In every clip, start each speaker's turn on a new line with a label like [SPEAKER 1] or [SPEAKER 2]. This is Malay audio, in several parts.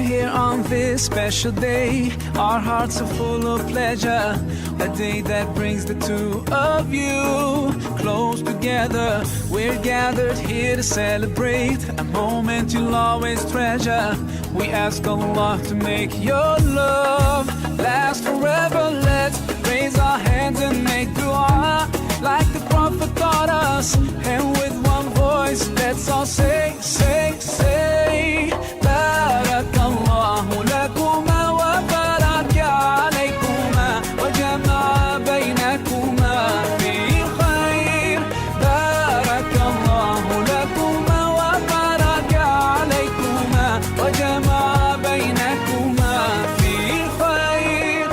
[SPEAKER 1] here on this special day. Our hearts are full of pleasure. A day that brings the two of you close together. We're gathered here to celebrate a moment you'll always treasure. We ask Allah to make your love last forever. Let's raise our hands and make dua like the Prophet taught us. And with one voice, let's all say, say, say, Barakallahu lakuma wa baraka alaykuma wa jama'a baynakuma fi khair. Barakallahu lakuma wa baraka alaykuma wa jama'a baynakuma fi khair.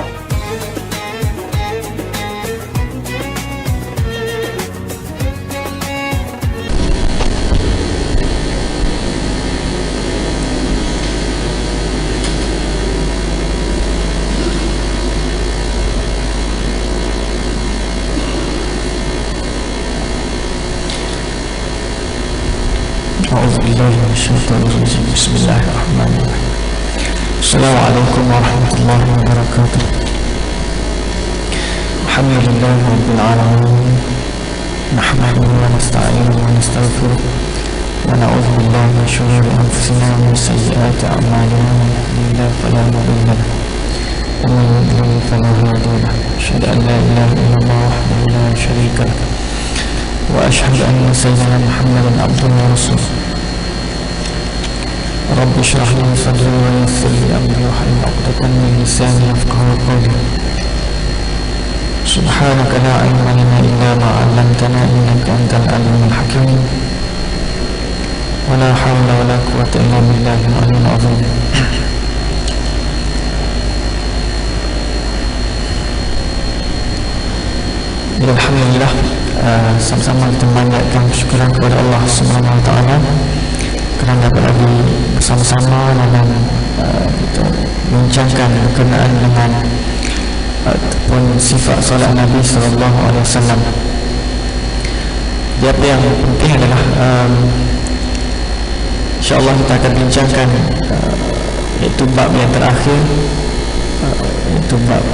[SPEAKER 2] أعوذ بالله من الشيطان الرجيم. بسم الله الرحمن الرحيم. السلام عليكم ورحمة الله وبركاته. الحمد لله رب العالمين، نحمده ونستعينه ونستغفره ونعوذ بالله من شرور أنفسنا ومن سيئات أعمالنا. من يهده الله فلا مضل له ومن يضلل فلا هادي له. أشهد أن لا إله إلا الله وحده لا شريك له وأشهد أن سيدنا محمدا عبده ورسوله. رب اشرح لي صدري ويسر لي أمري واحلل عقدة من لساني يفقهوا قولي. سبحانك لا علم لنا إلا ما علمتنا إنك أنت العليم الحكيم. ولا حول ولا قوة إلا بالله العلي العظيم. Alhamdulillah, sama-sama kita memanjatkan syukuran kepada Allah Subhanahu Wa Taala kerana dapat lagi bersama-sama dalam kita bincangkan berkenaan dengan ataupun sifat solat Nabi Sallallahu Alaihi Wasallam. Apa yang penting adalah insya-Allah kita akan bincangkan iaitu bab yang terakhir, iaitu bab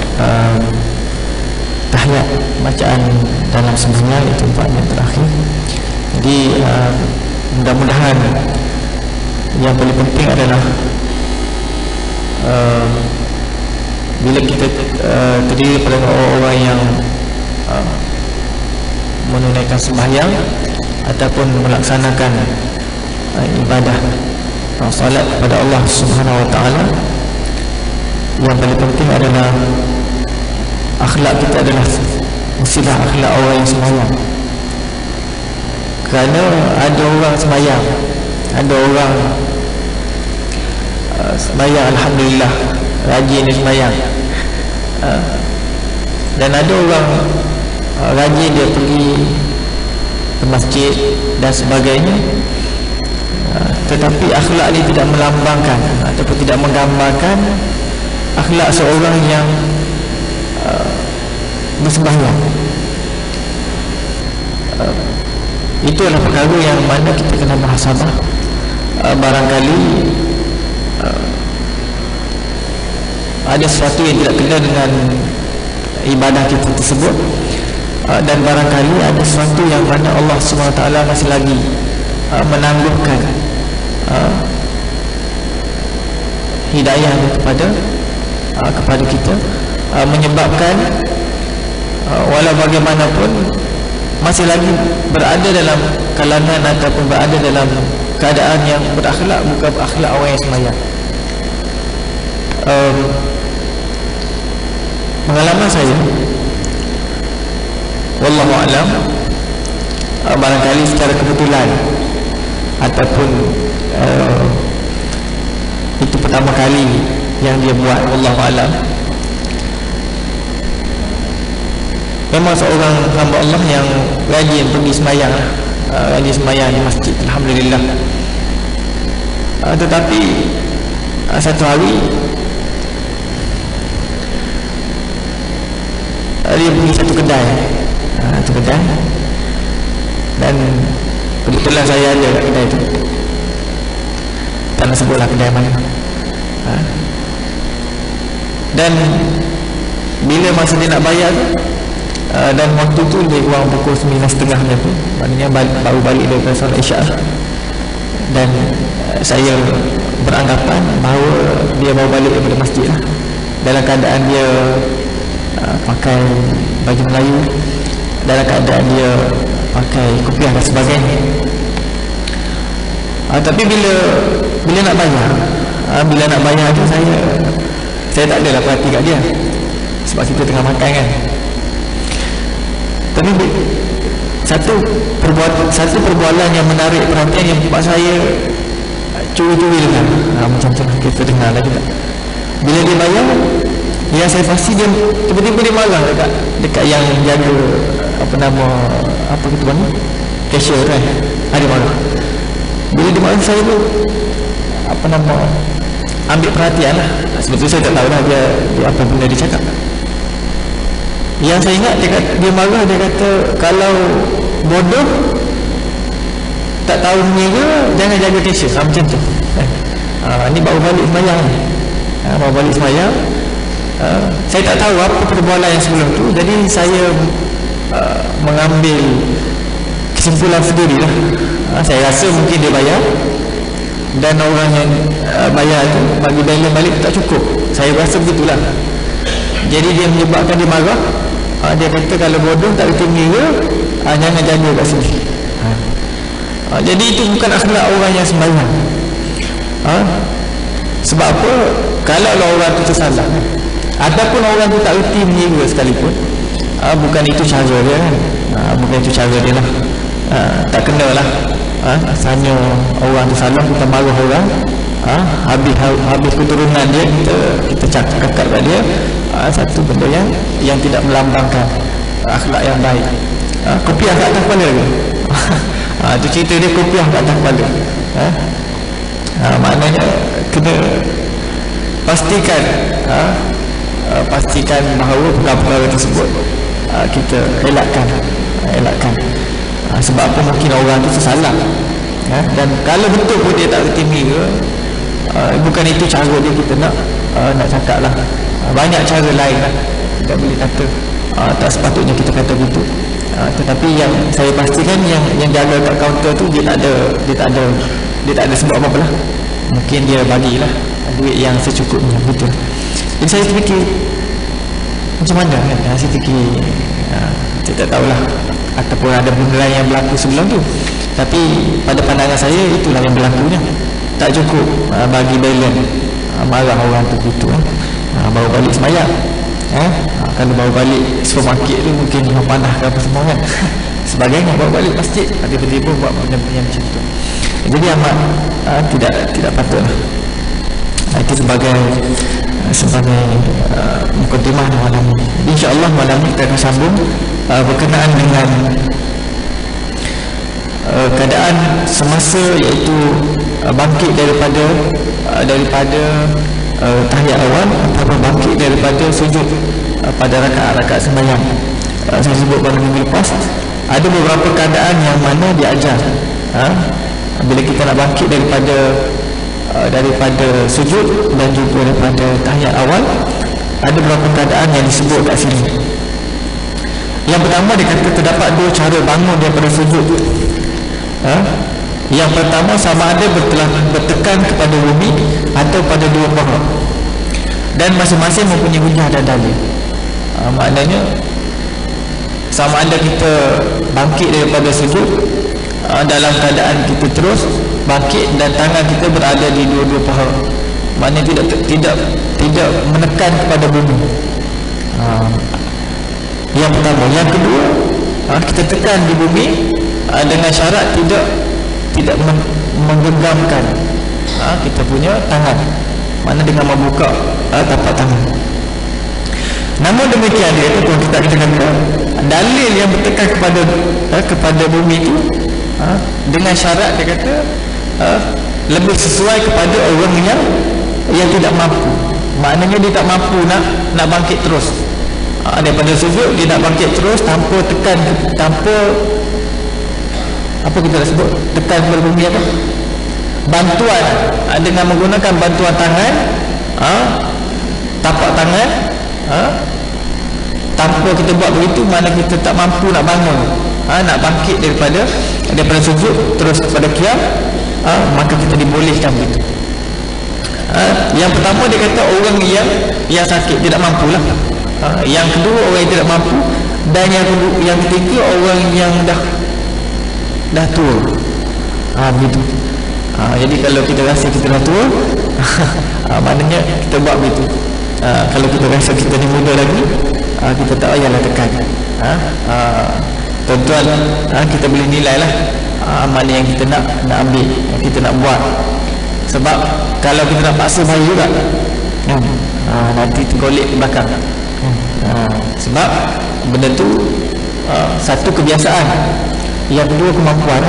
[SPEAKER 2] tahiyat, bacaan dalam sembahyang, itu bab yang terakhir. Jadi mudah-mudahan yang paling penting adalah bila kita terdiri pada orang-orang yang menunaikan sembahyang ataupun melaksanakan ibadah salat kepada Allah Subhanahu Wa Taala, yang paling penting adalah akhlak kita adalah mestilah akhlak orang yang sembahyang. Kerana ada orang sembahyang, ada orang sembahyang alhamdulillah, rajin dia sembahyang, dan ada orang rajin dia pergi ke masjid dan sebagainya, tetapi akhlak dia tidak melambangkan ataupun tidak menggambarkan akhlak seorang yang bersembahyang. Itu adalah perkara yang mana kita kena muhasabah. Barangkali ada sesuatu yang tidak kena dengan ibadah kita tersebut, dan barangkali ada sesuatu yang mana Allah SWT masih lagi menangguhkan hidayah kepada kita, menyebabkan walau bagaimanapun masih lagi berada dalam kalangan ataupun berada dalam keadaan yang berakhlak, bukan berakhlak orang yang sembahyang. Pengalaman saya, wallahu a'lam, barangkali secara kebetulan ataupun itu pertama kali yang dia buat, wallahu a'lam. Memang seorang hamba Allah yang rajin pergi sembahyang, rajin sembahyang di masjid, alhamdulillah. Tetapi satu hari dia pergi satu kedai, dan kebetulan saya ada kat kedai itu, tak nak sebutlah kedai mana. Dan bila masa dia nak bayar tu, dan waktu tu lebih kurang pukul 9.30 macam tu, maknanya baru balik daripada solat Isyak. Dan saya beranggapan bahawa dia baru balik daripada masjid lah, dalam keadaan dia pakai baju Melayu, dalam keadaan dia pakai kopiah dan sebagainya. Tapi bila nak bayar tu saya tak adalah perhati kat dia, sebab kita tengah makan kan. Tapi satu perbualan yang menarik perhatian yang buat saya curi-curi dengar, macam tu kita dengar lagi tak. Bila dia bayar, ya saya pasti dia tiba-tiba dia marah dekat yang jaga apa kita panggil, cashier kan, ada marah. Bila dia marah, saya tu ambil perhatian lah. Sebetulnya saya tak tahu lah dia apa benda dia cakap. Yang saya ingat dia marah, dia kata kalau bodoh tak tahu mengira, jangan jaga cashier, macam tu. Ni baru balik semayang ni. Baru balik semayang. Saya tak tahu apa perbualan yang sebelum tu, jadi saya mengambil kesimpulan sendiri lah. Saya rasa mungkin dia bayar, dan orang yang bayar tu bagi balance balik tak cukup. Saya rasa begitulah. Jadi dia menyebabkan dia marah. Dia kata kalau bodoh tak reti mengira, jangan jaga kat sini. Jadi itu bukan akhlak orang yang sembahyang. Sebab apa? Kalau orang tu tersalah, ataupun orang tu tak reti mengira sekalipun, bukan itu cara dia kan. Bukan itu cara dia lah. Tak kena lah. Asalnya orang tu salah, kita marah orang, habis keturunan dia kita cakap kat dia, satu benda yang tidak melambangkan akhlak yang baik. Kopiah kat atas kepala ke? Itu cerita dia, kopiah kat atas kepala. Maknanya kena pastikan bahawa perkara tersebut kita elakkan. Sebab apa, mungkin orang tu tersalah, dan kalau betul pun dia tak reti mengira, bukan itu cara dia, kita nak cakap lah. Banyak cara lain lah, kita boleh kata tak sepatutnya kita kata begitu. Tetapi yang saya pastikan yang jaga kat kaunter tu dia tak ada sebab apa-apa lah. Mungkin dia bagilah duit yang secukupnya, betul. Jadi saya fikir macam mana kan, saya fikir saya tak tahulah ataupun ada benda lain yang berlaku sebelum tu, tapi pada pandangan saya itulah yang berlakunya. Tak cukup bagi balance, marah orang tu gitu. Baru balik semayang, kalau baru balik supermarket tu mungkin panah ke apa semua kan. Sebagainya, baru balik masjid tiba-tiba buat benda-benda macam tu. Jadi amat tidak patutlah. Itu sebagai mukadimah malam ni. InsyaAllah malam ni kita akan sambung berkenaan dengan keadaan semasa, iaitu bangkit daripada tahiyat awal atau bangkit daripada sujud pada rakaat sembahyang. Saya sebut pada minggu lepas, ada beberapa keadaan yang mana diajar bila kita nak bangkit daripada sujud dan juga daripada tahiyat awal. Ada beberapa keadaan yang disebut kat sini. Yang pertama, dia kata terdapat dua cara bangun daripada sujud. Yang pertama, sama ada bertekan kepada bumi atau pada dua paha, dan masing-masing mempunyai hujah dan dalil. Maknanya sama ada kita bangkit daripada sujud dalam keadaan kita terus bangkit dan tangan kita berada di dua-dua paha, maknanya tidak menekan kepada bumi. Yang pertama. Yang kedua, kita tekan di bumi dengan syarat tidak menggenggamkan kita punya tangan, mana dengan membuka tapak tangan. Namun demikian, dia kata kita kata dalil yang bertekan kepada bumi itu dengan syarat, dia kata lebih sesuai kepada orang yang tidak mampu. Maknanya dia tak mampu nak bangkit terus daripada sujud, dia nak bangkit terus tanpa tekan, tanpa apa kita dah sebut, tekan kepada bumi, apa bantuan dengan menggunakan bantuan tangan tapak tangan, tanpa kita buat begitu, mana kita tak mampu nak bangun, nak bangkit daripada sujud terus kepada qiyam, maka kita dibolehkan begitu. Yang pertama dia kata orang yang sakit tidak mampulah. Yang kedua orang yang tidak mampu, dan yang ketiga orang yang dah tua. Begitu. Jadi kalau kita rasa kita dah tua, maknanya kita buat begitu. Kalau kita rasa kita ni muda lagi, kita tak payahlah tekan. Tuan-tuan, kita boleh nilai lah mana yang kita nak ambil, yang kita nak buat. Sebab kalau kita nak paksa bahaya juga, nanti tergolek ke belakang. Sebab benda tu satu kebiasaan, yang kedua kemampuan.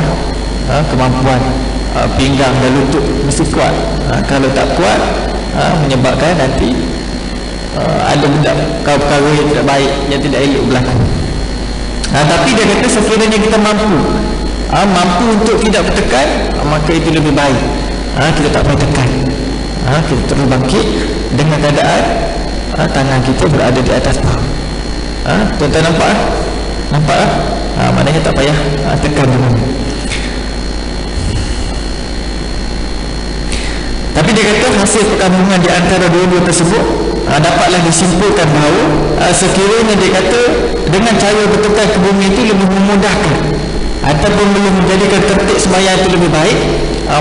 [SPEAKER 2] Kemampuan pinggang dan lutut mesti kuat. Kalau tak kuat, menyebabkan nanti ada benda perkara yang tidak baik, yang tidak elok belakang. Tapi dia kata sekiranya kita mampu untuk tidak bertekan, maka itu lebih baik. Kita tak payah tekan, kita terus bangkit dengan keadaan tangan kita berada di atas paha. Tuan-tuan nampak? Maknanya tak payah tekan dulu. Tapi dia kata hasil perkabungan di antara dua-dua tersebut dapatlah disimpulkan bahawa sekiranya dia kata dengan cara bertekan ke bumi itu lebih memudahkan ataupun belum menjadikan tertib sembahyang itu lebih baik,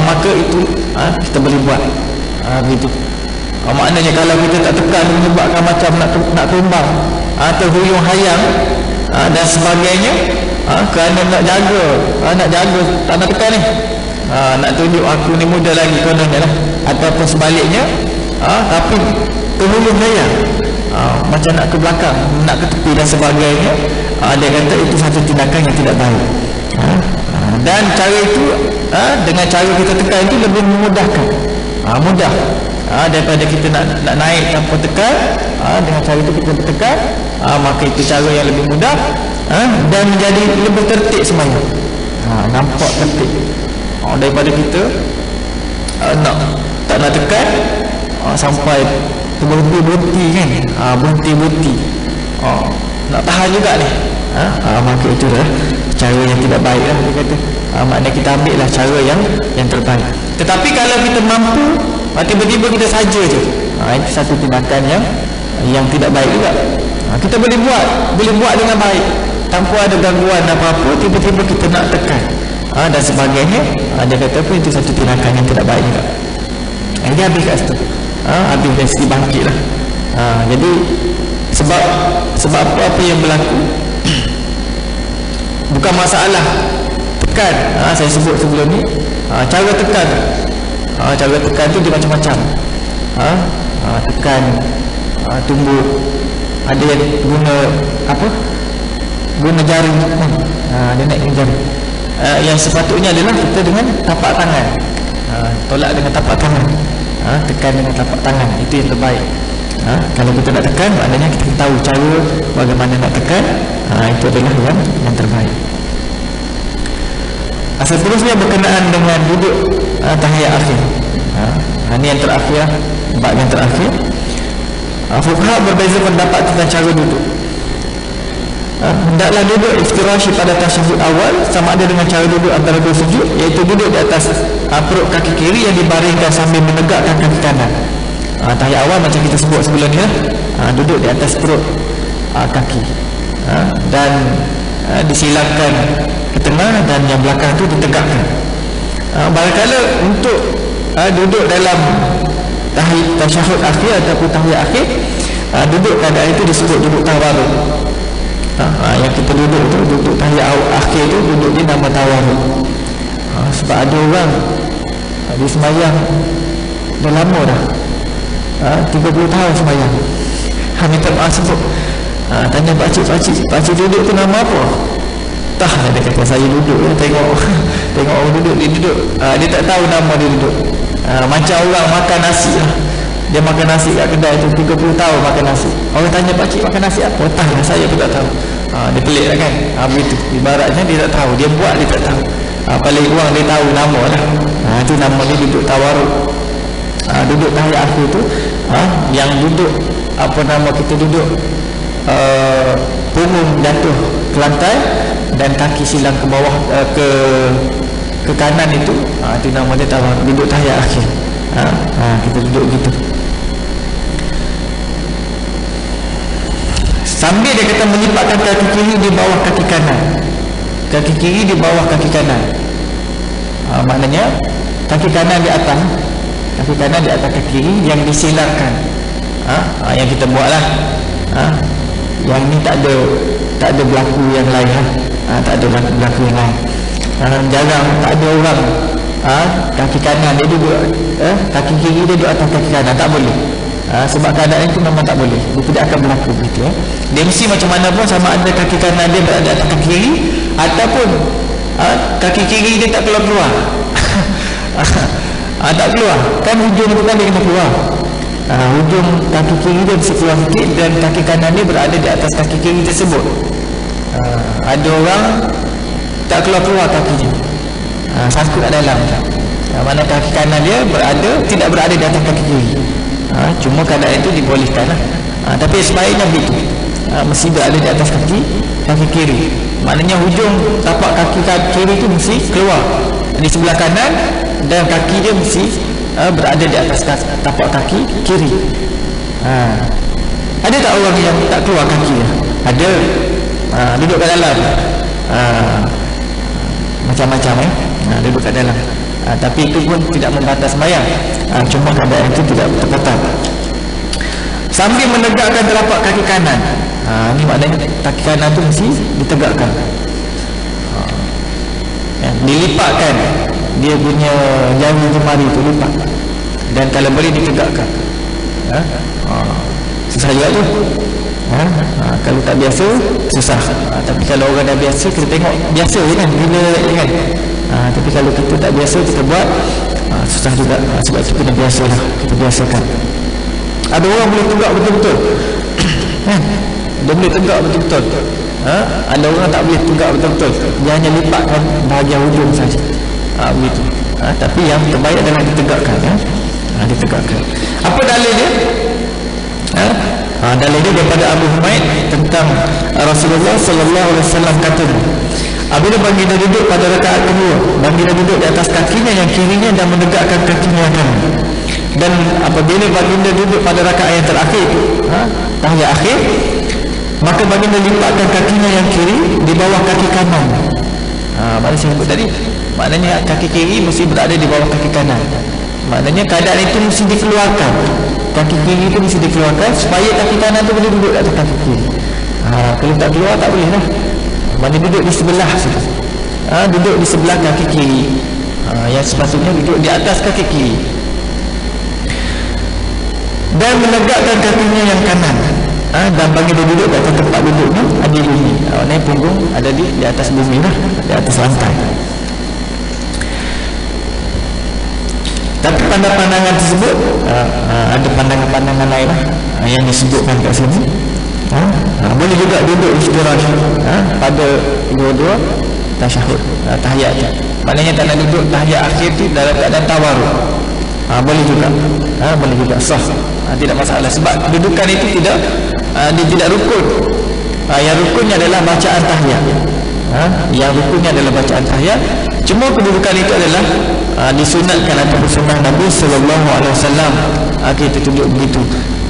[SPEAKER 2] maka itu kita boleh buat begitu. Maknanya kalau kita tak tekan, menyebabkan macam nak tumbang, terhuyung hayang dan sebagainya, kerana nak jaga tak nak tekan ni, nak tunjuk aku ni muda lagi kononnya lah, ataupun sebaliknya, tapi terhuyung hayang, macam nak ke belakang, nak ke tepi dan sebagainya, dia kata itu satu tindakan yang tidak baik. Dan cara itu, dengan cara kita tekan itu lebih memudahkan, mudah daripada kita nak naik tanpa tekan. Dengan cara itu kita bertekan, maka itu cara yang lebih mudah, dan menjadi lebih tertib sembahyang. Nampak tertib daripada kita tak nak tekan sampai berhenti kan, berhenti nak tahan juga ni. Maka itu dah cara yang tidak baik lah, dia kata. Maknanya kita ambil lah cara yang terbaik. Tetapi kalau kita mampu, tiba-tiba kita saja je, itu satu tindakan yang tidak baik juga. Kita boleh buat dengan baik tanpa ada gangguan apa-apa, tiba-tiba kita nak tekan dan sebagainya, dia kata pun itu satu tindakan yang tidak baik juga. Dia habis kat situ, habis dari segi bangkit lah. Jadi sebab apa yang berlaku bukan masalah tekan. Saya sebut sebelum ni, cara tekan tu dia macam-macam. Tekan tumbuk, ada yang guna jari, dia naik jari. Yang sepatutnya adalah kita dengan tapak tangan, tolak dengan tapak tangan, tekan dengan tapak tangan, itu yang terbaik. Kalau kita nak tekan, maknanya kita tahu cara bagaimana nak tekan, itu adalah yang terbaik. Seterusnya berkenaan dengan duduk tahiyat akhir. Ini yang terakhir, bab yang terakhir. Fuqaha berbeza pendapat tentang cara duduk. Hendaklah duduk iftirashi pada tasyahud awal, sama ada dengan cara duduk antara dua sujud, iaitu duduk di atas perut kaki kiri yang dibaringkan sambil menegakkan kaki kanan. Tahiyat awal macam kita sebut sebelum ni, duduk di atas perut kaki, dan disilakan ke tengah, dan yang belakang tu ditegakkan. Barangkala untuk duduk dalam tasyahud akhir ataupun tahiyat akhir, duduk keadaan itu disebut duduk tawarruk. Yang kita duduk tahiyat akhir tu, duduk ni nama tawarruk. Sebab ada orang dia sembahyang dah lama dah, 30 tahun sembahyang, minta maaf sebut, tanya pakcik duduk tu nama apa? Tak, dia kata saya duduk ya, tengok orang duduk, dia duduk, dia tak tahu nama dia duduk. Macam orang makan nasi lah, dia makan nasi kat kedai tu 30 tahun makan nasi. Orang tanya pakcik makan nasi apa? Tak lah, saya pun tak tahu. Dia pelik lah kan. Begitu, ibaratnya dia tak tahu, dia buat dia tak tahu. Paling kurang dia tahu nama lah. Itu nama dia duduk tawarruk. Duduk tahiyat akhir tu yang duduk kita duduk punggung jatuh ke lantai dan kaki silang ke bawah, ke kanan, itu nama dia tawaruk, duduk tahiyat akhir. Kita duduk gitu. Sambil dia kata melipatkan kaki kiri di bawah kaki kanan, kaki kiri di bawah kaki kanan. Maknanya kaki kanan di atas, kaki kanan di atas kaki kiri, yang disilarkan. Yang kita buatlah. Yang ni tak ada berlaku yang lain lah. Tak ada berlaku yang lain. Jarang, tak ada orang kaki kanan dia duduk, kaki kiri dia duduk atas kaki kanan, tak boleh. Sebab keadaan itu memang tak boleh, dia tidak akan berlaku begitu. Dia mesti macam mana pun, sama ada kaki kanan dia berada atas kaki kiri ataupun kaki kiri dia tak keluar tak keluar, kan hujung tu kan dia kena keluar. Hujung kaki kiri dia mesti keluar sikit dan kaki kanan dia berada di atas kaki kiri tersebut. Ada orang tak keluar kakinya, sangkut kat dalam. Mana kaki kanan dia tidak berada di atas kaki kiri. Cuma keadaan itu dibolehkan lah. Tapi sebaiknya begitu, mesti berada di atas kaki kiri. Maknanya hujung tapak kaki kiri itu mesti keluar di sebelah kanan dan kaki dia mesti berada di atas tapak kaki kiri. Ada tak orang yang tak keluar kaki dia? Ada. Duduk kat dalam, macam-macam duduk kat dalam. Tapi itu pun tidak membatas sembahyang. Cuma keadaan itu tidak terketat. Sambil menegakkan telapak kaki kanan. Ini maknanya kaki kanan tu mesti ditegakkan. Dilipatkan dia punya jari jemari tu, lipat. Dan kalau boleh ditegakkan. Susah juga tu. Kalau tak biasa susah. Tapi kalau orang dah biasa, kita tengok biasa je kan, bila kan. Tapi kalau kita tak biasa, kita buat susah juga. Sebab itu kena biasalah, kita biasakan. Ada orang boleh tegak betul-betul. Dia boleh tegak betul-betul. Ada orang tak boleh tegak betul-betul, dia hanya lipatkan bahagian hujung saja. Begitu. Tapi yang terbaik adalah ditegakkan. Ditegakkan. Apa dalil dia? Dalil dia daripada Abu Humaid tentang Rasulullah sallallahu alaihi wasallam kata, apabila baginda duduk pada rakaat kedua, baginda duduk di atas kakinya yang kirinya dan menegakkan kakinya yang kanan. Dan apabila baginda duduk pada rakaat yang terakhir itu, tahiyat akhir, maka baginda lipatkan kakinya yang kiri di bawah kaki kanan. Maknanya saya sebut tadi, maknanya kaki kiri mesti berada di bawah kaki kanan. Maknanya keadaan itu mesti dikeluarkan, kaki kiri itu mesti dikeluarkan supaya kaki kanan itu boleh duduk di atas kaki kiri. Kalau tak keluar tak boleh lah. Maknanya duduk di sebelah situ. Duduk di sebelah kaki kiri. Yang sepatutnya duduk di atas kaki kiri. Dan menegakkan kakinya yang kanan. Dan bagi dia duduk kat tempat duduknya ada bumi. Maknanya punggung ada di atas bumi lah, di atas lantai. Tapi pandangan tersebut ada pandangan-pandangan lain lah, yang disebutkan kat sini. Boleh juga duduk istirahat pada dua-dua tasyahud, tahiyat. Maknanya tak nak duduk tahiyat akhir tu dalam keadaan tawaruk. Boleh juga. Boleh juga, sah. Tidak masalah. Sebab kedudukan itu dia tidak rukun. Yang rukunnya adalah bacaan tahiyat. Yang rukunnya adalah bacaan tahiyat. Cuma kedudukan itu adalah disunatkan ataupun sunnah Nabi sallallahu alaihi wasallam kita duduk begitu.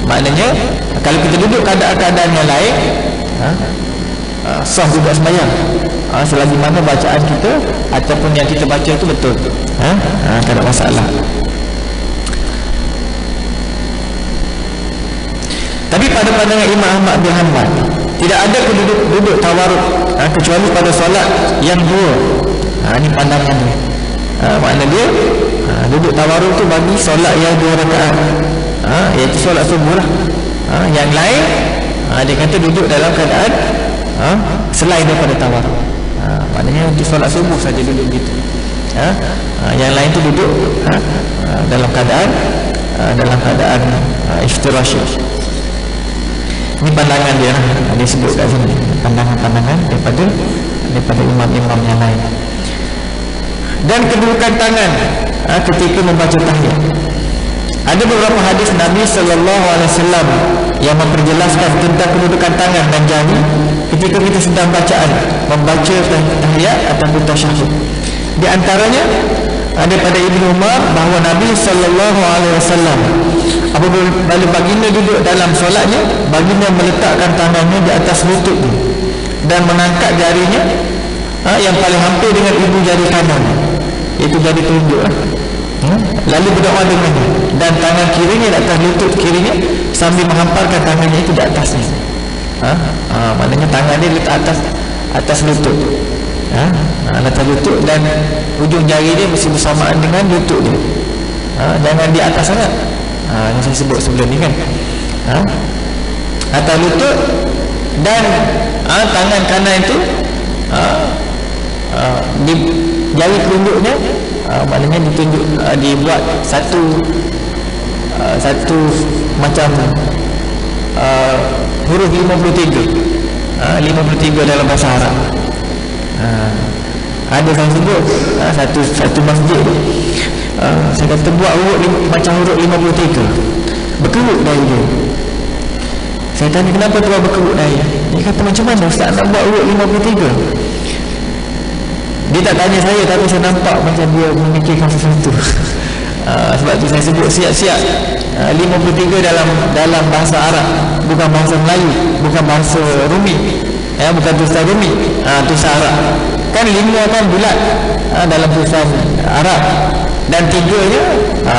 [SPEAKER 2] Maknanya kalau kita duduk keadaan-keadaan yang lain, sah juga sembahyang, selagi mana bacaan kita ataupun yang kita baca itu betul. Tak ada masalah. Tapi pada pandangan Imam Ahmad bin Hanbal, tidak ada duduk tawaruk kecuali pada solat yang dua. Ini pandangan dia. Makna dia duduk tawaruk tu bagi solat yang 2 rakaat, iaitu solat subuh lah. Yang lain dia kata duduk dalam keadaan selain daripada tawaruk. Maknanya untuk solat subuh saja duduk begitu. Yang lain tu duduk dalam keadaan iftirash. Ini pandangan dia lah, dia sebut kat sini, pandangan-pandangan daripada imam-imam yang lain. Dan kedudukan tangan ketika membaca tahiyat. Ada beberapa hadis Nabi SAW yang memperjelaskan tentang kedudukan tangan dan jari ketika kita sedang bacaan, membaca tahiyat ataupun tasyahud. Di antaranya ada pada Ibnu Umar bahawa Nabi SAW apabila baginda duduk dalam solatnya, baginda meletakkan tangannya di atas lututnya dan mengangkat jarinya yang paling hampir dengan ibu jari kanan, iaitu jari telunjuk lalu berdoa dengannya, dan tangan kirinya di atas lutut kirinya sambil menghamparkan tangannya itu di atasnya. Maknanya tangan dia letak atas lutut, atas lutut, dan ujung jari dia mesti bersamaan dengan lutut dia, jangan di atas sangat. Yang saya sebut sebelum ni kan, atas lutut, dan tangan kanan itu di jari telunjuknya maknanya ditunjuk, dibuat satu macam huruf 53 dalam bahasa Arab. Ada saya sebut satu masjid saya kata buat huruf macam huruf 53, berkerut dari dia. Saya tanya kenapa tuan berkerut dari dia kata macam mana Ustaz nak buat huruf 53. Dia tak tanya saya, tapi saya nampak macam dia memikirkan sesuatu. Sebab tu saya sebut siap-siap 53 dalam bahasa Arab, bukan bahasa Melayu, bukan bahasa Rumi, bukan tulisan Rumi, tulisan Arab. Kan 5 kan bulat dalam tulisan Arab, dan 3-nya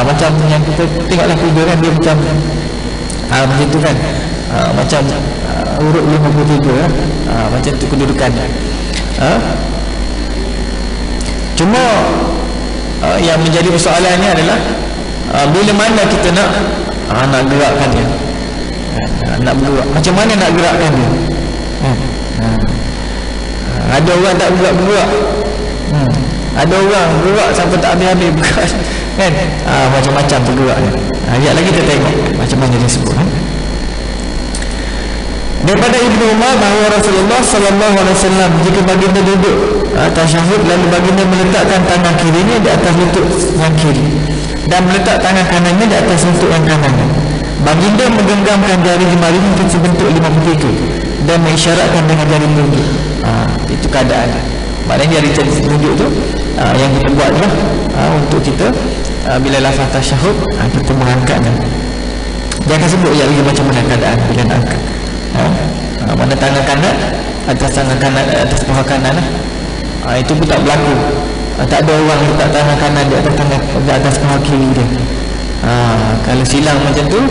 [SPEAKER 2] macam yang kita tengoklah 3 kan, dia macam macam tu kan, macam huruf 53 macam tu kedudukannya. Cuma yang menjadi persoalannya adalah bila mana kita nak gerakkan dia, nak bergerak, macam mana nak gerakkan dia. Ada orang tak bergerak, ada orang gerak sampai tak habis-habis bergerak kan, macam-macam tergerak dia. Ayat lagi kita tengok macam mana dia sebut. Daripada Ibnu Umar bahawa Rasulullah SAW jika baginda duduk tasyahud, lalu baginda meletakkan tangan kirinya di atas lutut yang kiri dan meletak tangan kanannya di atas lutut yang kanan. Baginda menggenggamkan jari jemarinya untuk sebentuk 53 dan mengisyaratkan dengan jari telunjuk. Itu keadaan. Maknanya jari telunjuk tu yang kita buat lah untuk kita bila lafaz tasyahud kita mengangkatnya. Dia akan sebut ya macam mana keadaan bila nak angkat. Mana tangan kanan atas tangan kanan, atas paha kanan itu pun tak berlaku. Tak ada orang letak tangan kanan di atas paha kiri dia. Kalau silang macam tu,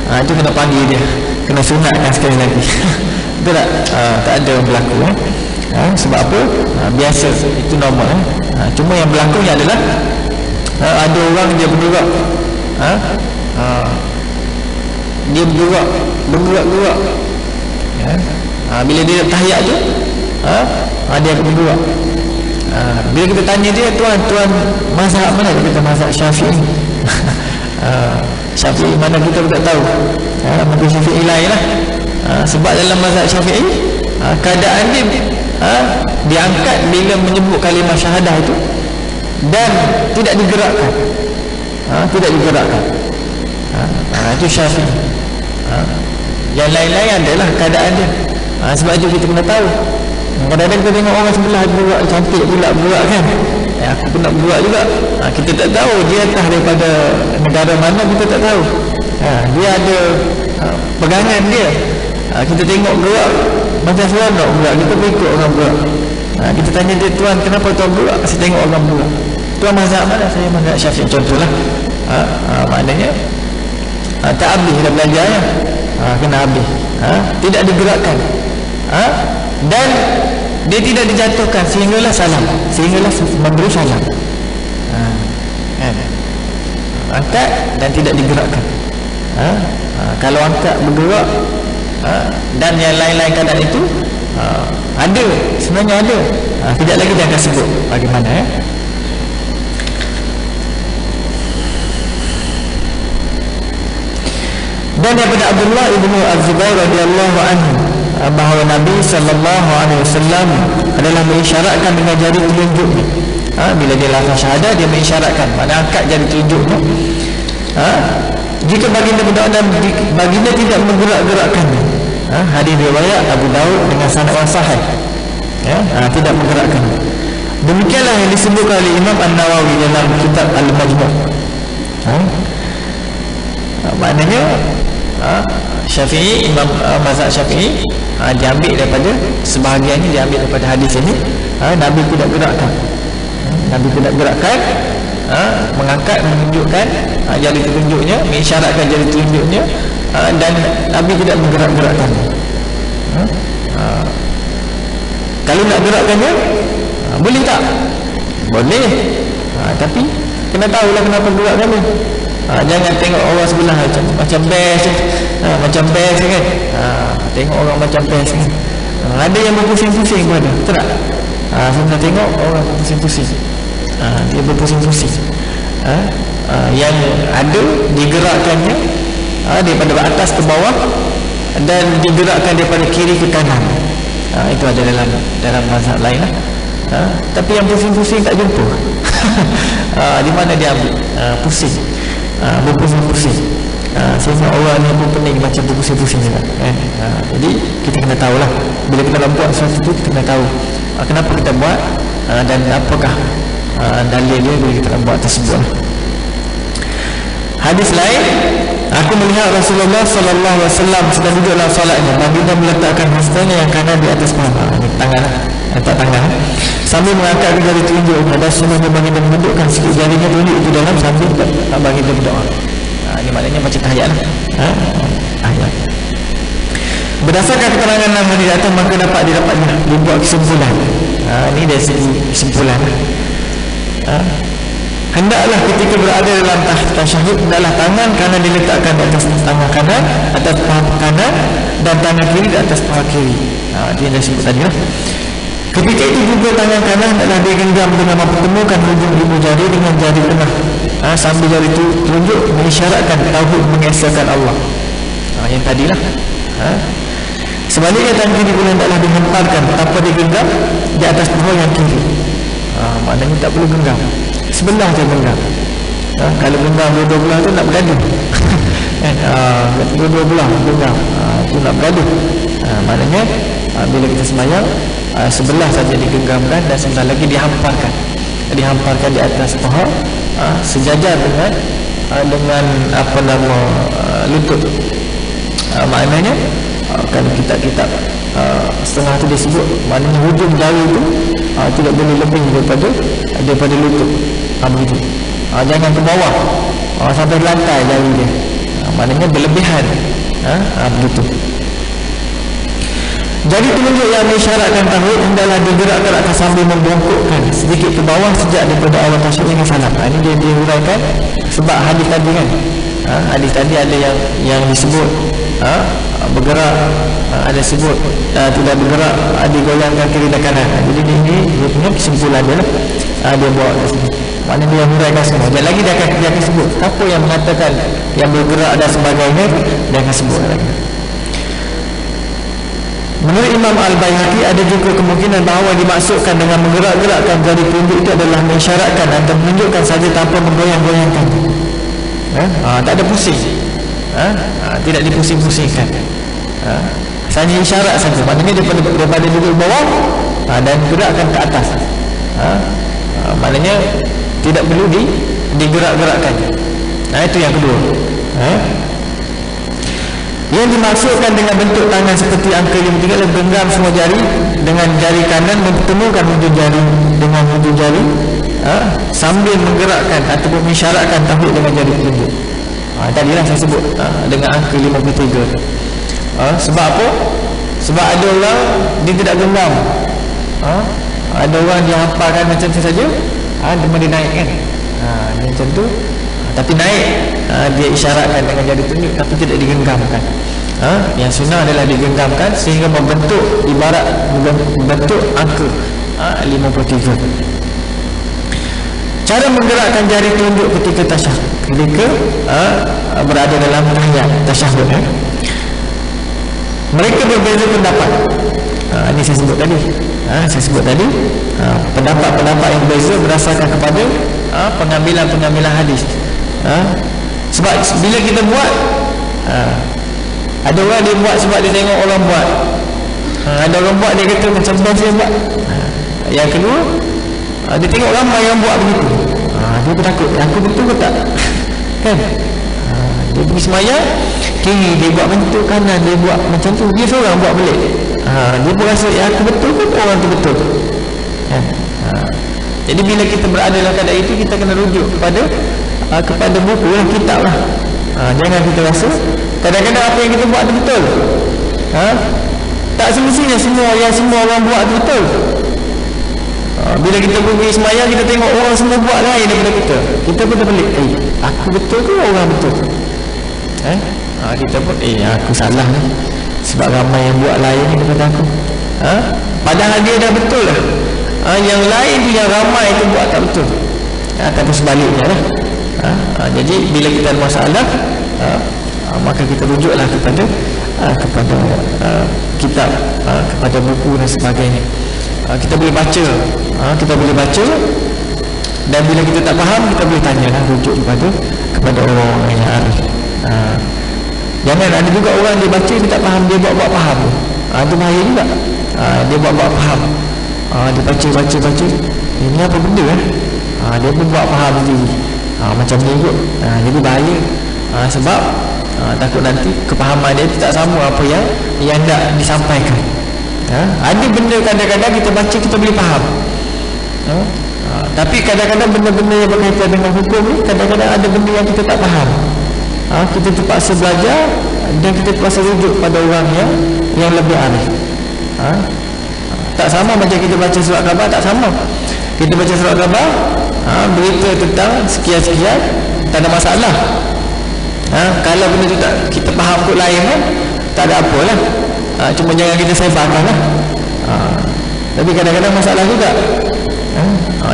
[SPEAKER 2] itu kena panggil dia, kena sunatkan sekali lagi. Betul tak? Tak ada yang berlaku sebab apa? Biasa, itu normal. Cuma yang berlakunya adalah ada orang dia bergerak, dia bergerak bila dia tahiyat tu dia akan bergerak. Bila kita tanya dia, tuan mazhab mana, dia kata mazhab Syafi'i. Syafi'i mana kita tak tahu, mungkin Syafi'i lain lah. Sebab dalam mazhab Syafi'i keadaan dia diangkat bila menyebut kalimah syahadah itu dan tidak digerakkan, itu Syafi'i. Yang lain-lain adalah keadaan dia. Sebab itu kita kena tahu. Kadang-kadang kita tengok orang sebelah bergerak, cantik pula bergerak kan, aku pun nak bergerak juga. Kita tak tahu dia entah daripada negara mana, kita tak tahu. Dia ada pegangan dia. Kita tengok gerak macam seronok bergerak, kita ikut orang bergerak. Kita tanya dia, tuan kenapa tuan bergerak? Saya tengok orang bergerak. Tuan mazhab mana? Saya mazhab Syafi'i contohlah. Maknanya tak habis dah belajarnya, kena habis. Tidak digerakkan, dan dia tidak dijatuhkan sehinggalah salam, sehinggalah memberi salam. Angkat dan tidak digerakkan. Kalau angkat bergerak dan yang lain-lain keadaan itu ada, sebenarnya ada. Tidak lagi dia akan sebut bagaimana. Dan daripada Abdullah ibnu Az-Zubair radhiyallahu anhu bahawa Nabi SAW adalah mengisyaratkan dengan jari telunjuknya. Bila dia lafaz syahadah, dia mengisyaratkan, maknanya angkat jari telunjuknya jika baginda berdoa dan baginda tidak menggerak-gerakkan. Hadis riwayat Abu Daud dengan sanad yang sahih. Tidak menggerakkan. Demikianlah yang disebutkan oleh Imam An-Nawawi dalam kitab Al-Majmu'. Maknanya Syafi'i, Imam mazhab Syafi'i diambil daripada sebahagiannya diambil daripada hadis ini. Nabi tidak gerakkan. Nabi tidak gerakkan, mengangkat, menunjukkan jari telunjuknya, mengisyaratkan jari telunjuknya, dan Nabi tidak menggerak-gerakkan. Kalau nak gerakkannya, boleh tak? Boleh, tapi kena tahulah kenapa gerakkan dia. Jangan tengok orang sebelah macam best, macam best kan. Tengok orang macam best kan. Ada yang berpusing-pusing pun ada, betul tak? Saya tengok orang berpusing-pusing. Dia berpusing-pusing. Yang ada digerakkannya daripada atas ke bawah dan digerakkan daripada kiri ke kanan. Itu ada dalam mazhab lain lah. Tapi yang pusing-pusing tak jumpa. Di mana dia ambil? Pusing. Berpusing-pusing. Sehingga orang ni pun pening macam berpusing-pusing juga. Jadi kita kena tahulah, bila kita nak buat sesuatu tu, kita kena tahu kenapa kita buat dan apakah dalil dia bila kita nak buat tersebut. Hadis lain, aku melihat Rasulullah sallallahu alaihi wasallam sedang duduk dalam solatnya. Baginda meletakkan hastanya yang kanan di atas paha, tangan, letak tangan, sambil mengangkat jari telunjuk. Ada sunnahnya baginda menundukkan sikit jarinya telunjuk itu dalam sambil baginda berdoa. Ini maknanya macam tahiyat lah. Ayat. Berdasarkan keterangan nama di atas, maka dapat dibuat kesimpulan. Ini dari segi kesimpulan. Hendaklah ketika berada dalam tasyahud, hendaklah tangan kanan diletakkan di atas tangan kanan, atas paha kanan, dan tangan kiri di atas paha kiri. Dia dah sebut tadi lah. Ketika itu juga tangan kanan hendaklah digenggam dengan mempertemukan hujung ibu jari dengan jari tengah, sambil jari itu tunjuk mengisyaratkan tauhid, mengesahkan Allah. Yang tadilah. Sebaliknya tangan kiri pula hendaklah dihentarkan tanpa digenggam di atas paha yang kiri. Maknanya tak perlu genggam, sebelah je genggam. Kalau genggam dua-dua belah tu nak bergaduh. Dua-dua belah genggam, tu nak bergaduh. Maknanya bila kita sembahyang, sebelah saja digenggamkan dan sebelah lagi dihamparkan di atas paha, sejajar dengan lutut. Maknanya kalau kitab-kitab setengah tu disebut, maknanya hujung jari tu tidak boleh lebih daripada lutut. Begitu. Jangan ke bawah sampai lantai jari dia. Maknanya berlebihan. Begitu. Jari telunjuk yang mengisyaratkan tauhid hendaklah digerak-gerakkan sambil membongkokkan sedikit ke bawah sejak daripada awal tasyahud hingga salam. Ini dia dihuraikan sebab hadis tadi kan. Hadis tadi ada yang disebut bergerak, ada sebut tidak bergerak, digoyangkan kiri dan kanan. Jadi ini dia punya kesimpulan dia lah. Dia bawa kat sini. Maknanya dia huraikan semua. Dan lagi dia akan sebut apa yang mengatakan yang bergerak dan sebagainya, dia akan sebut lagi. Menurut Imam Al-Baihaqi, ada juga kemungkinan bahawa dimaksudkan dengan menggerak-gerakkan jari telunjuk itu adalah mengisyaratkan atau menunjukkan saja tanpa menggoyang-goyangkan. Tak ada pusing. Tidak dipusing-pusingkan. Hanya isyarat saja. Maknanya daripada duduk bawah dan gerakkan ke atas. Maknanya tidak perlu digerak-gerakkan. Itu yang kedua. Yang dimaksudkan dengan bentuk tangan seperti angka 53 adalah genggam semua jari dengan jari kanan mempertemukan hujung jari dengan hujung jari, sambil menggerakkan ataupun mengisyaratkan tauhid dengan jari telunjuk. Tadilah saya sebut dengan angka 53. Sebab apa? Sebab ada orang dia tidak genggam. Ada orang dia hampalkan macam tu saja, dia naik kan. Dia macam tu, tapi naik, dia isyaratkan dengan jari telunjuk tapi tidak digenggamkan. Yang sunnah adalah digenggamkan sehingga membentuk ibarat membentuk angka 53. Cara menggerakkan jari telunjuk ketika tasyahud, ketika berada dalam tahiyat tasyahud, mereka berbeza pendapat. Ini saya sebut tadi. Pendapat-pendapat yang berbeza berdasarkan kepada pengambilan hadis. Sebab bila kita buat, ada orang dia buat sebab dia tengok orang buat, ada orang buat dia kata macam best dia buat. Yang kedua, dia tengok ramai yang buat begitu, dia pun takut, aku betul ke tak, kan? Dia pergi semayang, kiri dia buat macam tu, kanan dia buat macam tu, dia seorang buat balik. Dia pun rasa aku betul ke orang tu betul, kan? Jadi bila kita berada dalam keadaan itu, kita kena rujuk kepada buku lah, kitab lah. Jangan kita rasa kadang-kadang apa yang kita buat tu betul. Tak semestinya semua orang buat tu betul. Bila kita pergi semayang, kita tengok orang semua buat lain daripada kita pun terbelik, aku betul ke orang betul? Kita pun aku salah ni, sebab ramai yang buat lain ni daripada aku. Padahal dia dah betul lah. Yang lain tu, yang ramai tu buat tak betul, ataupun sebaliknya lah. Jadi bila kita ada masalah, maka kita rujuklah kepada kitab, kepada buku dan sebagainya. Kita boleh baca, dan bila kita tak faham, kita boleh tanyalah, rujuk kepada orang-orang yang arif. Jangan ada juga orang dia baca, dia tak faham, dia buat faham. Itu bahaya juga. Dia buat faham, dia baca, ini apa benda dia pun buat faham sendiri, macam ni kot. Jadi bahaya, sebab takut nanti kepahaman dia tak sama apa yang nak disampaikan. Ada benda kadang-kadang kita baca kita boleh faham, tapi kadang-kadang benda-benda yang berkaitan dengan hukum ni, kadang-kadang ada benda yang kita tak faham. Kita terpaksa belajar, dan kita terpaksa rujuk pada orang yang lebih arif. Tak sama macam kita baca surat khabar, tak sama. Kita baca surat khabar, berita tentang sekian-sekian, tak ada masalah. Kalau benda tu tak kita faham kot lain kan, tak ada apalah. Cuma jangan kita sebarkan lah. Tapi kadang-kadang masalah juga.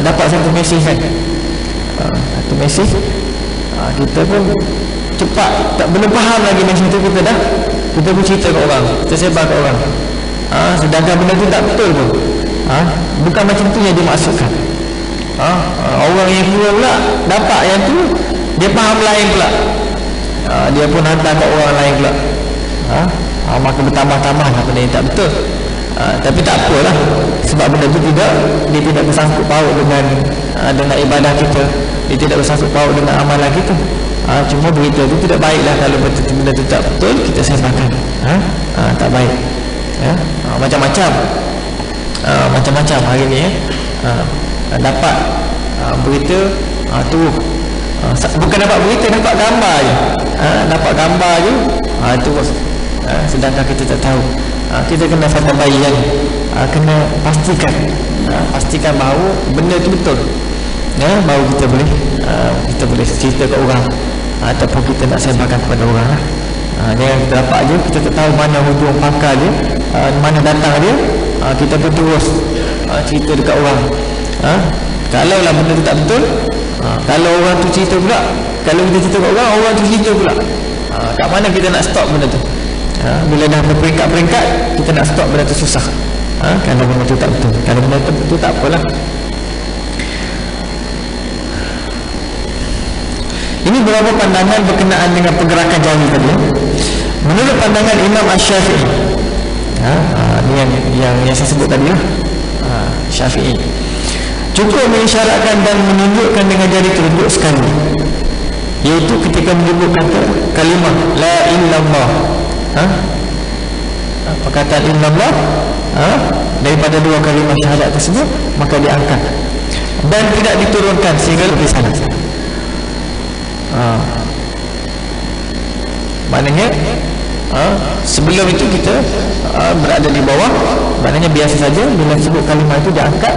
[SPEAKER 2] Dapat satu mesej kan, satu mesej, kita pun cepat, belum faham lagi mesej tu, kita pun cerita ke orang, kita sebar ke orang. Sedangkan benda tu tak betul pun. Bukan macam tu yang dimaksudkan. Orang yang kedua pula dapat yang tu, dia faham lain pula, dia pun hantar ke orang lain pula. Maka bertambah-tambah benda yang tak betul. Tapi tak apalah, sebab benda tu dia tidak bersangkut paut dengan ibadah kita, dia tidak bersangkut paut dengan amalan kita. Cuma berita tu tidak baiklah kalau benda tu tak betul kita sebarkan. Tak baik. Macam-macam hari ni dapat berita tu, bukan dapat berita, dapat gambar je. Dapat gambar je, tu sedangkan kita tak tahu. Kita kena fatabayan, kena pastikan bahawa benda tu betul, baru kita boleh cerita ke orang, ataupun kita nak sebarkan kepada orang lah. Jangan kita dapat je, kita tak tahu mana hujung pangkal dia, mana datang dia, kita pun terus cerita dekat orang. Kalau lah benda tu tak betul, kalau orang tu cerita pula, kalau kita cerita kat orang tu cerita pula, kat mana kita nak stop benda tu? Bila dah berperingkat-peringkat, kita nak stop benda tu susah. Kalau benda tu tak betul, kalau benda tu betul tak apalah. Ini beberapa pandangan berkenaan dengan pergerakan jari tadi. Menurut pandangan Imam Asy-Syafi'i, yang saya sebut tadi lah, Syafi'i, cukup mengisyaratkan dan menunjukkan dengan jari telunjuk sekali, iaitu ketika menyebutkan kalimah la illallah, perkataan illallah, daripada dua kalimah syahadat tersebut, maka diangkat dan tidak diturunkan sehingga lebih sana. Maknanya sebelum itu kita berada di bawah, maknanya biasa saja. Bila sebut kalimah itu diangkat,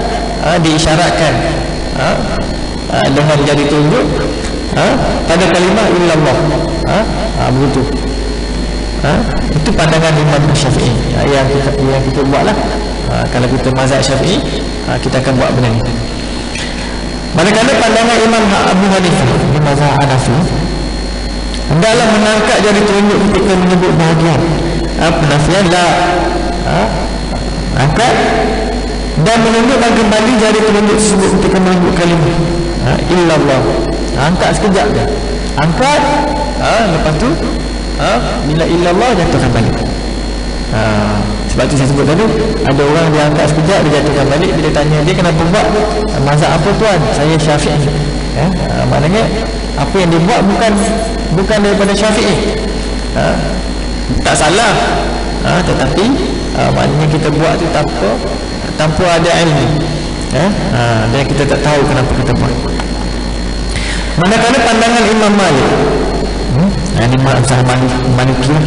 [SPEAKER 2] diisyaratkan dengan jari tunjuk pada kalimah illallah, begitu. Itu pandangan Imam Syafi'i yang kita buatlah. Kalau kita mazhab Syafi'i, kita akan buat benda ni. Manakala pandangan Imam Abu Hanifah di mazhab Hanafi, hendaklah mengangkat jari telunjuk ketika menyebut bahagian penafian la, angkat dan menunjukkan kembali jari telunjuk tersebut ketika menyebut kalimah illallah. Angkat sekejap je, angkat Lepas tu bila illallah jatuhkan balik. Sebab tu saya sebut tadi, ada orang dia angkat sekejap, dia jatuhkan balik. Bila tanya dia kenapa buat, mazhab apa tuan? Saya Syafi'i. Maknanya apa yang dia buat bukan daripada Syafi'i. Tak salah, tetapi maknanya kita buat tu tanpa ada ilmu, dan kita tak tahu kenapa kita buat. Manakala pandangan Imam Malik, ini masalah Malikiyah.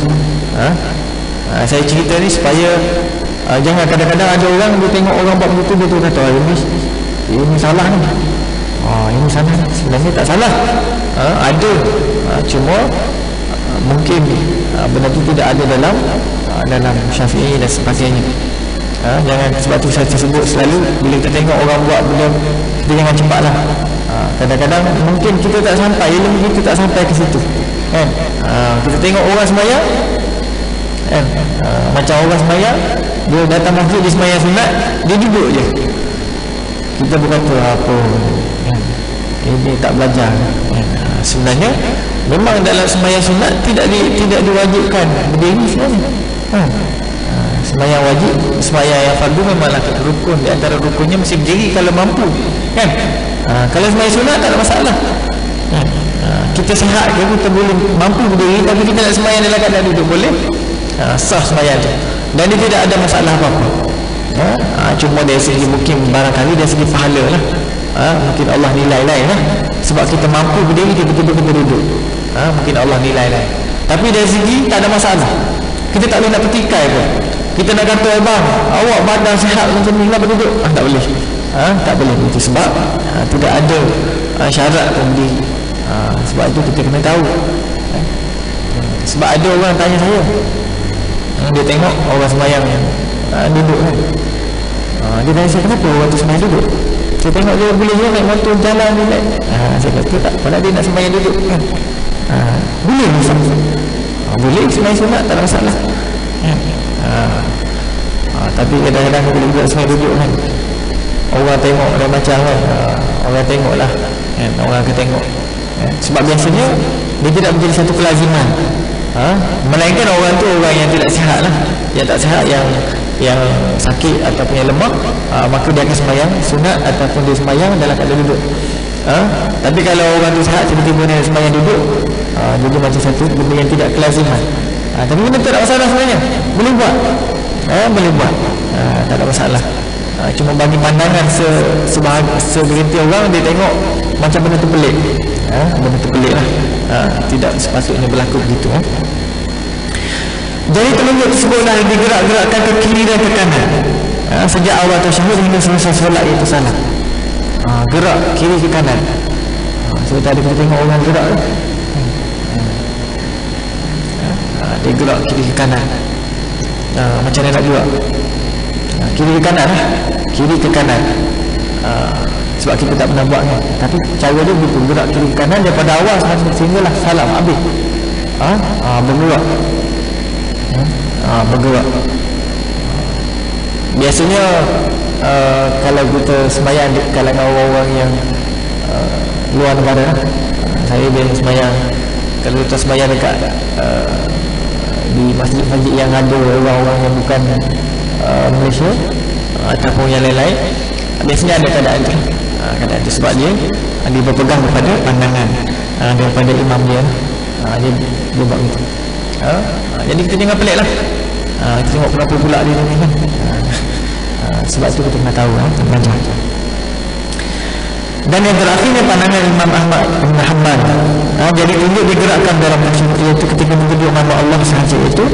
[SPEAKER 2] Saya cerita ni supaya jangan kadang-kadang ada orang dia tengok orang buat begitu, dia tu kata ini salah ni, ini salah. Sebenarnya tak salah, ada, cuma mungkin benda tu tidak ada dalam Syafi'i dan sebagainya. Jangan, sebab tu saya sebut selalu, bila kita tengok orang buat benda, kita jangan cepatlah. Kadang-kadang mungkin kita tak sampai, ilmu kita tak sampai ke situ, kan? Kita tengok orang sembahyang, macam orang sembahyang, dia datang masjid, dia sembahyang sunat, dia duduk je. Kita berkata apa, ini tak belajar. Sebenarnya memang dalam sembahyang sunat tidak diwajibkan berdiri sebenarnya. Sembahyang wajib, sembahyang yang fardu memanglah rukun, di antara rukunnya mesti berdiri kalau mampu, kan? Kalau sembahyang sunat tak ada masalah. Kita sihat ke, kita boleh mampu berdiri, tapi kita nak sembahyang dalam keadaan duduk, boleh? Sah sembahyang tu, dan dia tidak ada masalah apa-apa. Cuma dari segi, mungkin barangkali dari segi pahala lah, mungkin Allah nilai lain lah. Sebab kita mampu berdiri, tiba-tiba kita duduk, mungkin Allah nilai lain. Tapi dari segi tak ada masalah. Kita tak boleh nak petikai pun. Kita nak kata, bang, awak badan sihat macam ni, kenapa duduk? Tak boleh. Tak boleh itu, sebab tidak ada syarat pun berdiri. Sebab itu kita kena tahu. Sebab ada orang tanya saya, dia tengok orang sembahyang duduk, kan? Dia tanya saya, kenapa orang tu sembahyang duduk? Saya tengok dia boleh je naik motor jalan relax. Saya kata tak, kalau dia nak sembahyang duduk, kan? Boleh boleh sembahyang sunat, tak ada masalah, kan? Tapi kadang-kadang boleh juga sembahyang duduk, kan? Orang tengok dia macam, kan? Orang tengok lah, kan? Orang akan tengok, kan? Sebab biasanya dia tidak menjadi satu kelaziman, melainkan orang tu orang yang tidak sihat lah, yang tak sihat, yang sakit ataupun yang lemah, maka dia akan sembahyang sunat ataupun dia sembahyang dalam keadaan duduk. Tapi kalau orang tu sihat, tiba-tiba dia sembahyang duduk, jadi macam satu benda yang tidak kelaziman. Tapi benda tak ada masalah sebenarnya, boleh buat, boleh buat, tak ada masalah. Cuma bagi pandangan segelintir orang, dia tengok macam benda tu pelik, benda tu pelik lah, tidak sepatutnya berlaku begitu. Jadi telunjuk tersebutlah digerak-gerakkan ke kiri dan ke kanan, sejak awal tasyahud hingga selesai solat, iaitu salam. Gerak kiri ke kanan. So tadi kita tengok orang gerak, dia gerak kiri ke kanan, macam mana nak gerak? Kiri ke kanan lah, kiri ke kanan. Sebab kita tak pernah buat, kan? Tapi cara dia begitu, gerak kiri ke kanan daripada awal sehinggalah salam habis. Bergerak, bergerak. Biasanya kalau kita sembahyang di kalangan orang-orang yang luar negara, saya biasa sembahyang, kalau kita sembahyang dekat di masjid-masjid yang ada orang-orang yang bukan Malaysia ataupun yang lain-lain, biasanya ada keadaan tu, keadaan tu sebab dia berpegang kepada pandangan daripada imam dia, dia buat gitu. Jadi kita jangan pelik lah, kita tengok kenapa pula dia ni, kan? Sebab tu kita kena tahu, belajar. Dan yang terakhirnya pandangan Imam Ahmad bin Hanbal. Jadi tunjuk digerakkan dalam tasyahud, iaitu ketika menyebut nama Allah sahaja, itu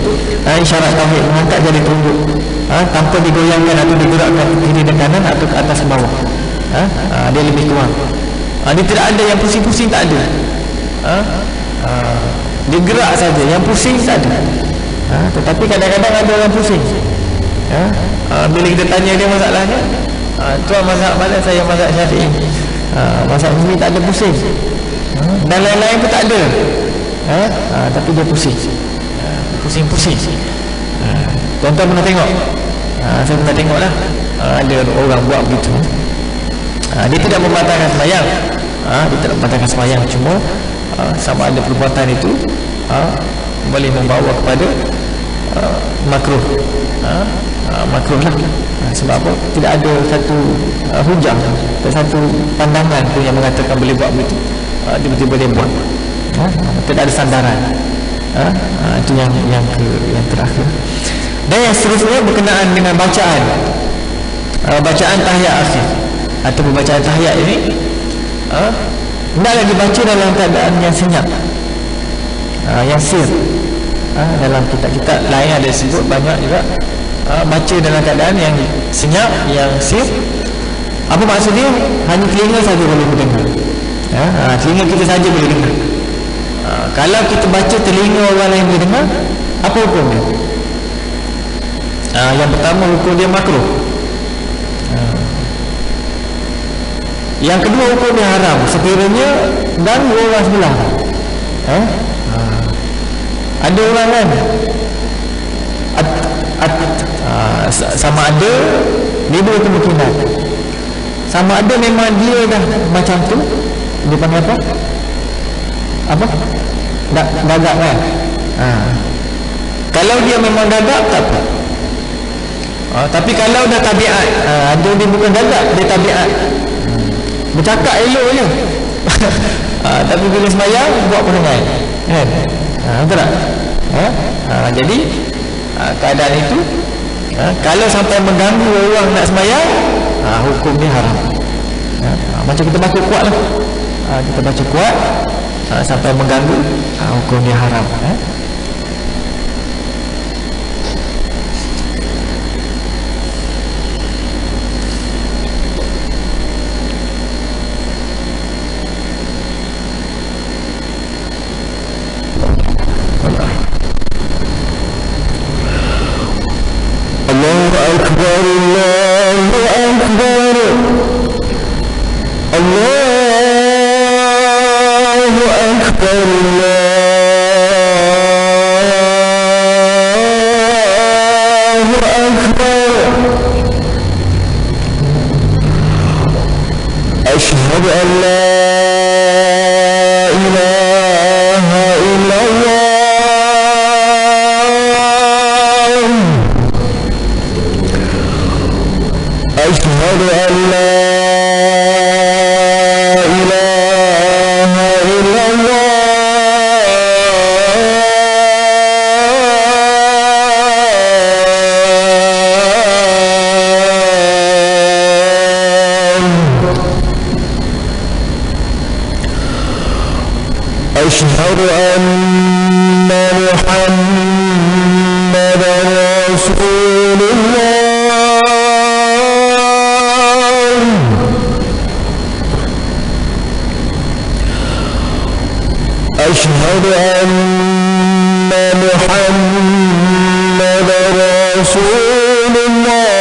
[SPEAKER 2] isyarat tauhid, mengangkat jari tunjuk tanpa digoyangkan atau digerakkan ke kiri dan kanan atau ke atas ke bawah. Dia lebih kurang, dia tidak ada yang pusing-pusing, tak ada. Dia gerak saja, yang pusing tak ada. Tetapi kadang-kadang ada orang pusing. Bila kita tanya dia masalahnya, tuan mazhab mana? Saya mazhab Syafi'i. Mazhab ini tak ada pusing, dan lain-lain pun tak ada, tapi dia pusing, pusing-pusing. Tuan-tuan pernah tengok? Saya pernah tengok lah, ada orang buat begitu. Dia tidak membatalkan sembahyang, dia tidak membatalkan sembahyang, cuma sama ada perbuatan itu boleh membawa kepada makruh, makruh lah. Sebab apa? Tidak ada satu hujah, satu pandangan pun yang mengatakan boleh buat begitu, tiba-tiba dia buat, tidak ada sandaran. Itu yang terakhir. Dan yang seterusnya berkenaan dengan bacaan tahiyat akhir atau bacaan tahiyat ini, hendaklah dibaca dalam keadaan yang senyap, yang sir. Dalam kitab-kitab lain ada sebut banyak juga, baca dalam keadaan yang senyap, yang sir. Apa maksudnya? Hanya telinga saja boleh mendengar, telinga kita saja boleh dengar. Kalau kita baca telinga orang lain boleh dengar, apa hukum dia? Yang pertama, hukum dia makruh. Yang kedua, hukum dia haram sekiranya ganggu orang sebelah. Ada orang kan, sama ada dia dua kemungkinan. Sama ada memang dia dah macam tu, dia panggil apa? Gagak kan? Kalau dia memang gagak, tak apa. Tapi kalau dah tabiat, ada dia bukan gagak, dia tabiat, bercakap elok je. Tapi bila sembahyang buat perangai, kan? Betul tak? Jadi keadaan itu, kalau sampai mengganggu orang nak sembahyang, hukum dia haram. Macam kita baca kuat lah, kita baca kuat sampai mengganggu, hukum dia haram.
[SPEAKER 3] أشهد أن محمدا رسول الله. أشهد أن محمدا رسول الله.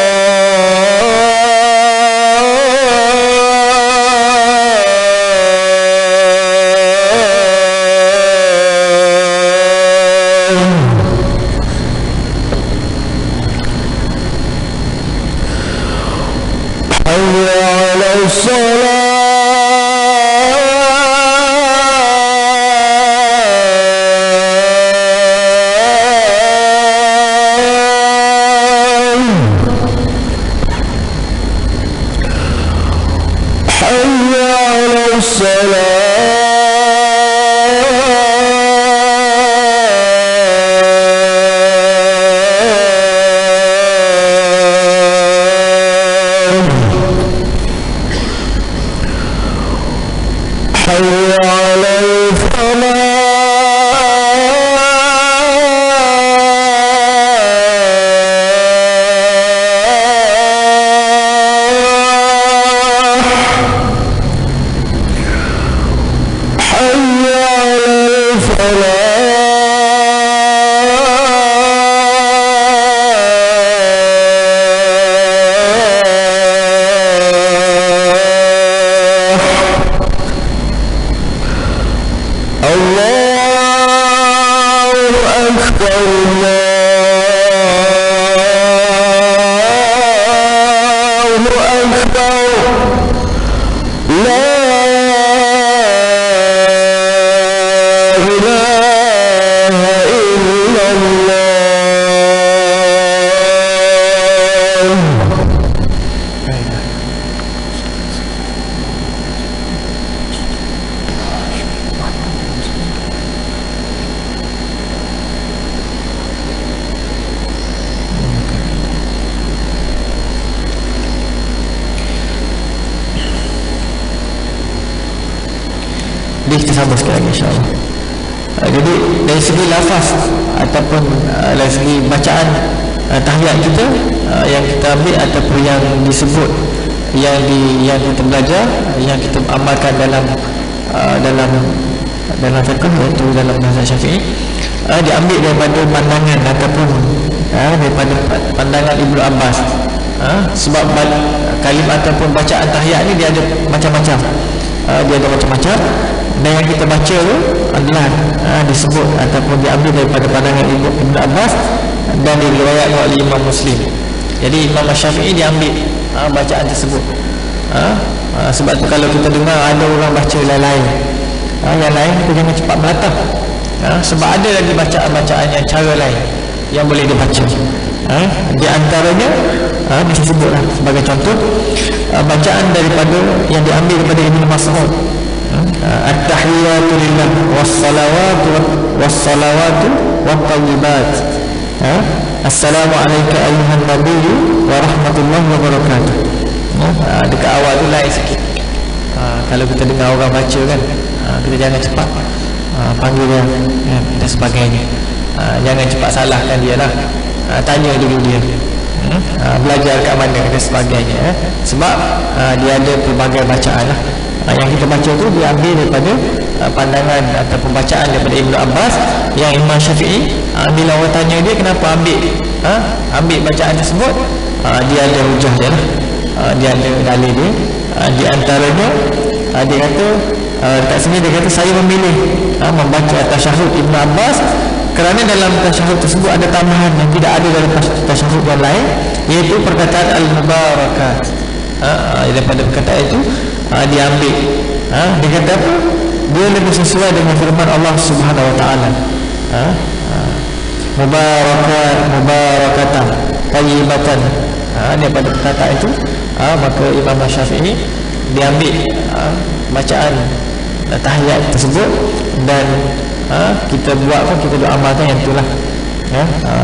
[SPEAKER 3] ilaha illallah.
[SPEAKER 2] Kita sambung sekali lagi insyaAllah. Jadi dari segi lafaz ataupun dari segi bacaan tahiyat kita, yang kita ambil ataupun yang disebut, yang kita belajar, yang kita amalkan dalam fiqh, iaitu dalam mazhab Syafi'i, diambil daripada pandangan ataupun daripada pandangan Ibnu Abbas. Sebab kalimah ataupun bacaan tahiyat ni dia ada macam-macam. Dan yang kita baca tu adalah disebut ataupun diambil daripada pandangan Ibn Abbas dan diriwayatkan oleh Imam Muslim. Jadi Imam Syafi'i diambil bacaan tersebut. Sebab tu kalau kita dengar ada orang baca lain-lain, yang lain kita jangan cepat melatah. Sebab ada lagi bacaan-bacaan yang cara lain yang boleh dibaca. Di antaranya disebutlah sebagai contoh bacaan daripada yang diambil daripada Ibnu Mas'ud, at-tahiyatu lillah was-salawatu wat-thayyibat, assalamu alayka ayyuhan nabiyyu wa rahmatullahi wa barakatuh. Dekat awal tu lain sikit. Kalau kita dengar orang baca kan, kita jangan cepat panggil dia dan sebagainya. Jangan cepat salahkan dia lah. Tanya dulu dia belajar kat mana dan sebagainya. Sebab dia ada pelbagai bacaan lah. Yang kita baca tu diambil daripada pandangan atau pembacaan daripada Ibnu Abbas, yang Imam Syafi'i bila orang tanya dia kenapa ambil bacaan tersebut, dia ada hujah dia lah, dia ada dalil dia. Di antaranya dia kata kat sini dia kata saya memilih membaca tasyahud Ibnu Abbas kerana dalam tasyahud tersebut ada tambahan yang tidak ada dalam tasyahud yang lain, iaitu perkataan al-mubarakat. Daripada perkataan itu diambil. Dia kata apa? Dia lebih sesuai dengan firman Allah Subhanahu Wa Taala. Mubarakatan tayyibatan. Daripada perkataan itu maka Imam Syafi'i diambil bacaan tahiyat tersebut, dan kita buat pun, kita doa amalkan yang itulah.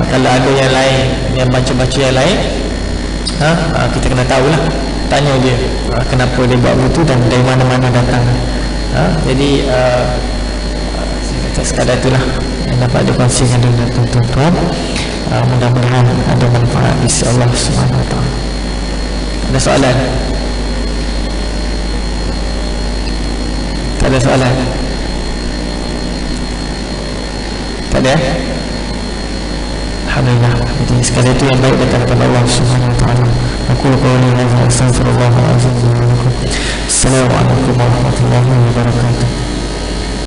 [SPEAKER 2] Kalau ada yang lain yang baca-baca yang lain, kita kena tahulah, tanya dia kenapa dia buat begitu dan dari mana-mana datang. Jadi saya kata sekadar itulah yang dapat dikongsikan dengan tuan-tuan. Mudah-mudahan ada manfaat di sisi Allah Subhanahu Wa Taala. Ada soalan? Tak ada soalan? Tak ada? Alhamdulillah. Jadi sekali itu yang baik datang daripada Allah Subhanahu Wa Taala. Aku qawli hadza astaghfirullah wa atubu ilaih. Assalamualaikum warahmatullahi wabarakatuh.